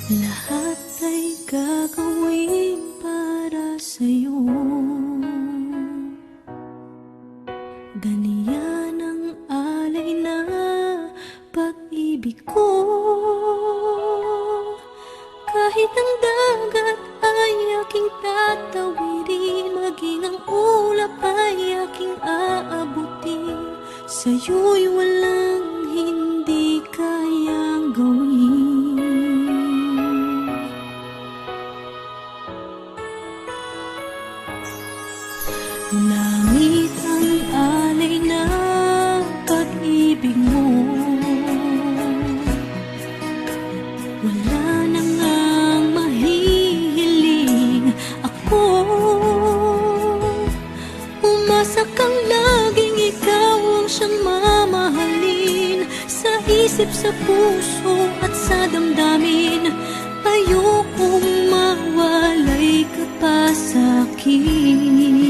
Lahat ay gagawin para sa'yo. Ganiyan ang alay na pag-ibig ko. Kahit ang dagat ay aking tatawirin, maging ang ulap ay aking aabutin, sa'yo'y walang hindi kayang gawin. Langit ang alay na pag-ibig mo. Wala na ngang mahihiling ako. Umasa kang laging ikaw ang siyang mamahalin, sa isip, sa puso at sa damdamin. Ayokong mawalay ka pa sa'kin.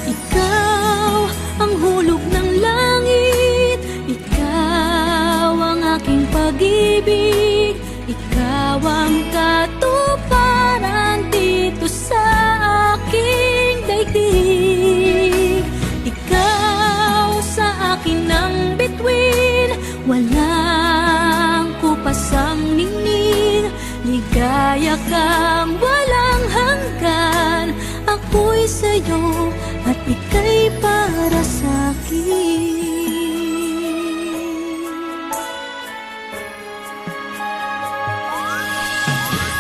Ikaw ang hulog ng langit, ikaw ang aking pag-ibig, ikaw ang katuparan dito sa aking daigdig. Ikaw sa akin ang bituin, walang kupasang ningning. Ligaya kang walang hanggan, ako'y sa'yo at ika'y para sa'kin.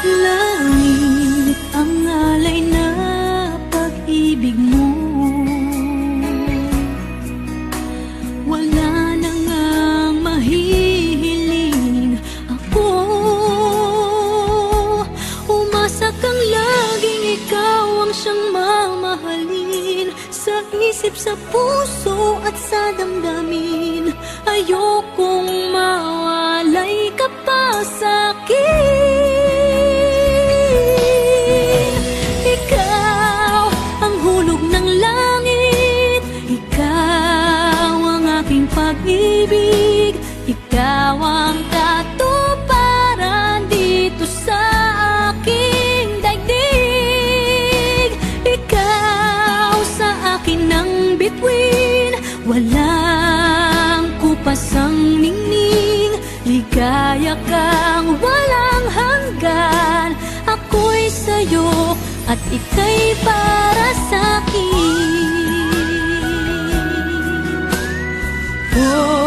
Langit ang alay na pag-ibig mo. Wala na ngang mahihiling ako. Umasa kang laging ikaw ang siyang mamahalin, sa isip, sa puso at sa damdamin. Ayokong mawalay ka pa sa'kin. Ikaw ang hulog ng langit, ikaw ang aking pag-ibig, ikaw ang katuparan dito sa aking daigdig. Ikaw sa akin ang bituin, walang kupasang ningning. Ligaya kang walang hanggan, ako'y sa'yo at ika'y para sa'kin. Oh.